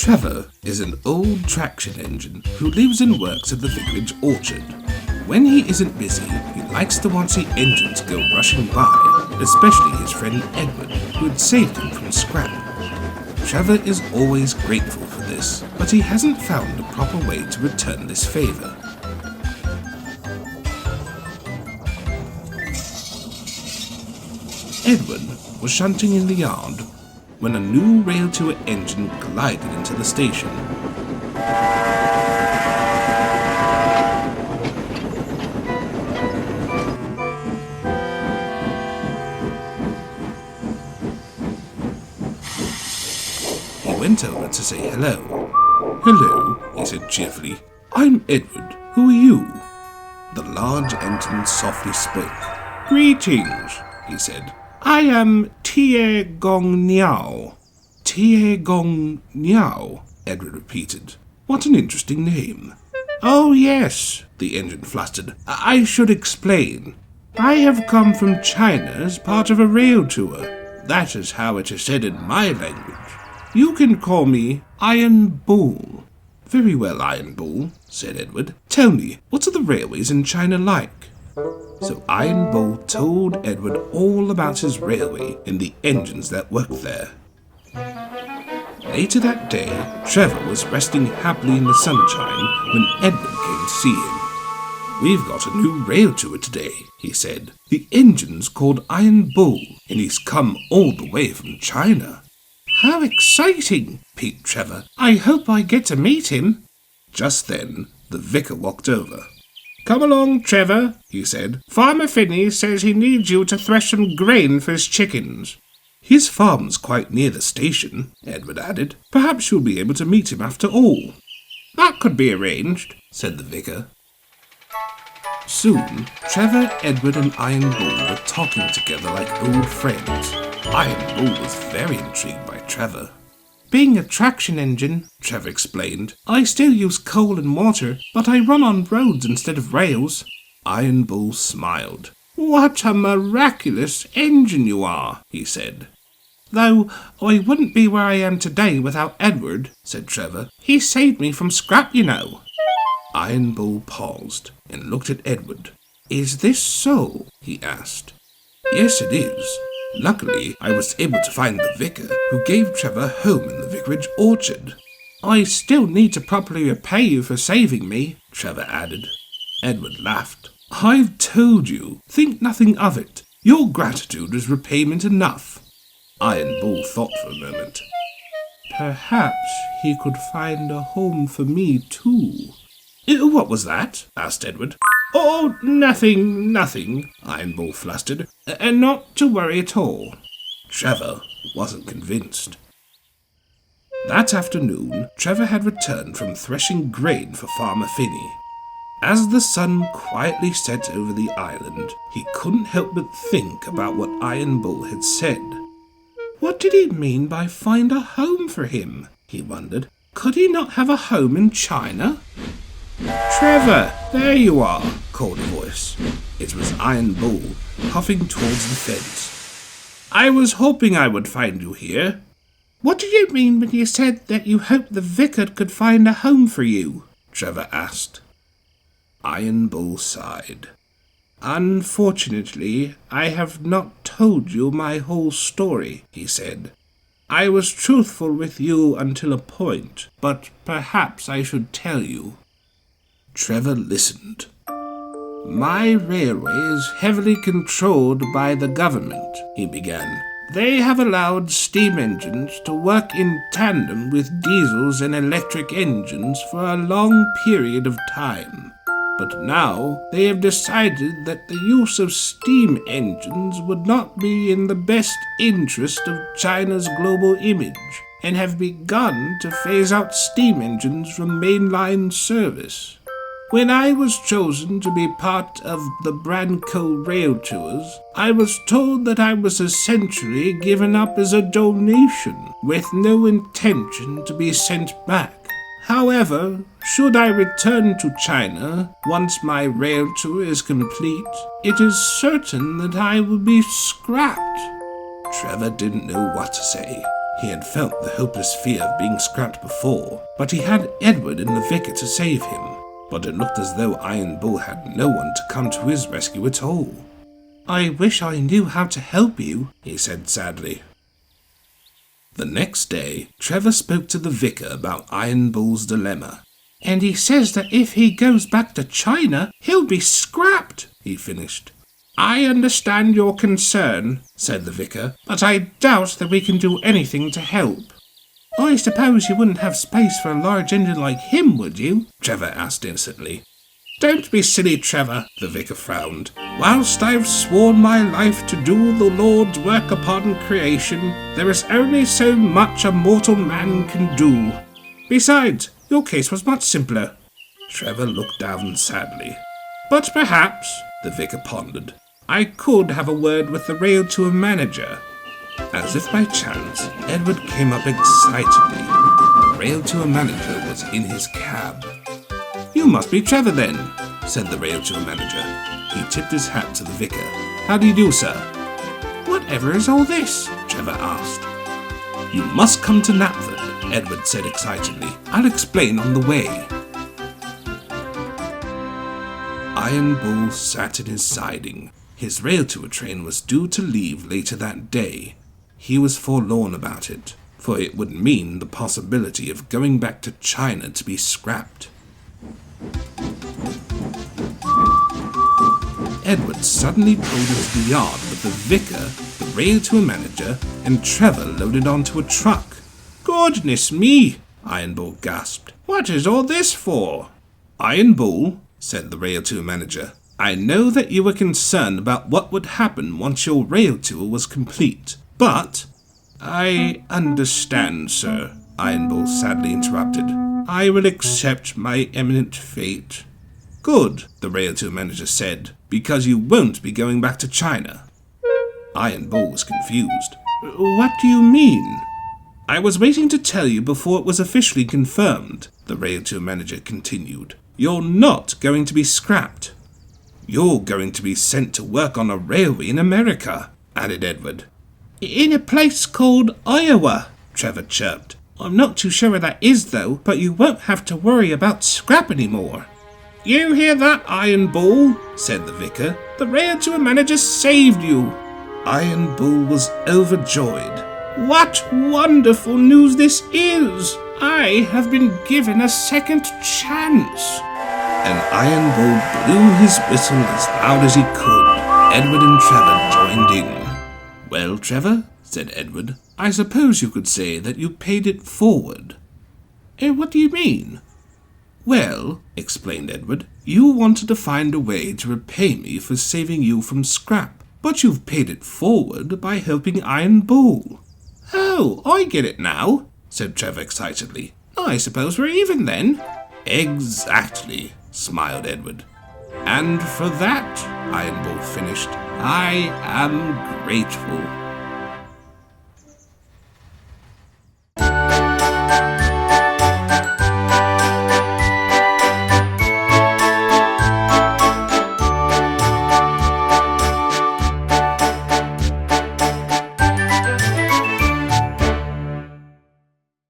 Trevor is an old traction engine who lives and works at the vicarage orchard. When he isn't busy, he likes to watch the engines go rushing by, especially his friend Edward, who had saved him from scrap. Trevor is always grateful for this, but he hasn't found a proper way to return this favor. Edward was shunting in the yard when a new Railtour engine glided into the station. He went over to say hello. "Hello," he said cheerfully. "I'm Edward. Who are you?" The large engine softly spoke. "Greetings," he said. "I am Tie Gong Niao." Tie Gong Niao, Edward repeated. "What an interesting name." "Oh yes," the engine flustered. "I should explain. I have come from China as part of a rail tour. That is how it is said in my language. You can call me Iron Bull." "Very well, Iron Bull," said Edward. "Tell me, what are the railways in China like?" So Iron Bull told Edward all about his railway and the engines that worked there. Later that day, Trevor was resting happily in the sunshine when Edward came to see him. "We've got a new rail tour today," he said. "The engine's called Iron Bull, and he's come all the way from China." "How exciting!" peeped Trevor. "I hope I get to meet him." Just then, the vicar walked over. "Come along, Trevor," he said. "Farmer Finney says he needs you to thresh some grain for his chickens." "His farm's quite near the station," Edward added. "Perhaps you'll be able to meet him after all." "That could be arranged," said the vicar. Soon, Trevor, Edward and Iron Bull were talking together like old friends. Iron Bull was very intrigued by Trevor. "Being a traction engine," Trevor explained, "I still use coal and water, but I run on roads instead of rails." Iron Bull smiled. "What a miraculous engine you are," he said. "Though I wouldn't be where I am today without Edward," said Trevor. "He saved me from scrap, you know." Iron Bull paused and looked at Edward. "Is this so?" he asked. "Yes, it is. Luckily, I was able to find the vicar, who gave Trevor a home in the vicarage orchard." "I still need to properly repay you for saving me," Trevor added. Edward laughed. "I've told you, think nothing of it. Your gratitude is repayment enough." Iron Bull thought for a moment. "Perhaps he could find a home for me too." "What was that?" asked Edward. "Oh, nothing," Iron Bull flustered. "And not to worry at all." Trevor wasn't convinced. That afternoon, Trevor had returned from threshing grain for Farmer Finney. As the sun quietly set over the island, he couldn't help but think about what Iron Bull had said. What did he mean by find a home for him? He wondered. Could he not have a home in China? "Trevor, there you are," called a voice. It was Iron Bull, puffing towards the fence. "I was hoping I would find you here." "What did you mean when you said that you hoped the vicar could find a home for you?" Trevor asked. Iron Bull sighed. "Unfortunately, I have not told you my whole story," he said. "I was truthful with you until a point, but perhaps I should tell you." Trevor listened. "My railway is heavily controlled by the government," he began. "They have allowed steam engines to work in tandem with diesels and electric engines for a long period of time. But now they have decided that the use of steam engines would not be in the best interest of China's global image, and have begun to phase out steam engines from mainline service. When I was chosen to be part of the Branco Railtours, I was told that I was essentially given up as a donation, with no intention to be sent back. However, should I return to China once my rail tour is complete, it is certain that I will be scrapped." Trevor didn't know what to say. He had felt the hopeless fear of being scrapped before, but he had Edward and the vicar to save him. But it looked as though Iron Bull had no one to come to his rescue at all. "I wish I knew how to help you," he said sadly. The next day, Trevor spoke to the vicar about Iron Bull's dilemma. "And he says that if he goes back to China, he'll be scrapped," he finished. "I understand your concern," said the vicar, "but I doubt that we can do anything to help." "I suppose you wouldn't have space for a large engine like him, would you?" Trevor asked innocently. "Don't be silly, Trevor," the vicar frowned. "Whilst I've sworn my life to do the Lord's work upon creation, there is only so much a mortal man can do. Besides, your case was much simpler." Trevor looked down sadly. "But perhaps," the vicar pondered, "I could have a word with the Railtour manager." As if by chance, Edward came up excitedly. The Railtour manager was in his cab. "You must be Trevor then," said the Railtour manager. He tipped his hat to the vicar. "How do you do, sir?" "Whatever is all this?" Trevor asked. "You must come to Knapford," Edward said excitedly. "I'll explain on the way." Iron Bull sat in his siding. His Railtour train was due to leave later that day. He was forlorn about it, for it would mean the possibility of going back to China to be scrapped. Edward suddenly pulled into the yard with the vicar, the Railtour manager, and Trevor loaded onto a truck. "Goodness me!" Iron Bull gasped. "What is all this for?" "Iron Bull," said the Railtour manager, "I know that you were concerned about what would happen once your rail tour was complete, but—" "I understand, sir," Iron Bull sadly interrupted. "I will accept my imminent fate." "Good," the Railtour manager said, "because you won't be going back to China." Iron Bull was confused. "What do you mean?" "I was waiting to tell you before it was officially confirmed," the Railtour manager continued. "You're not going to be scrapped. You're going to be sent to work on a railway in America," added Edward. "In a place called Iowa," Trevor chirped. "I'm not too sure where that is, though, but you won't have to worry about scrap anymore." "You hear that, Iron Bull?" said the vicar. "The Railtour manager saved you." Iron Bull was overjoyed. "What wonderful news this is! I have been given a second chance." And Iron Bull blew his whistle as loud as he could. Edward and Trevor joined in. "Well, Trevor," said Edward, "I suppose you could say that you paid it forward." What do you mean?" "Well," explained Edward, "you wanted to find a way to repay me for saving you from scrap, but you've paid it forward by helping Iron Bull." "Oh, I get it now," said Trevor excitedly. "I suppose we're even then." "Exactly," smiled Edward. "And for that," Iron Bull finished, "I am grateful."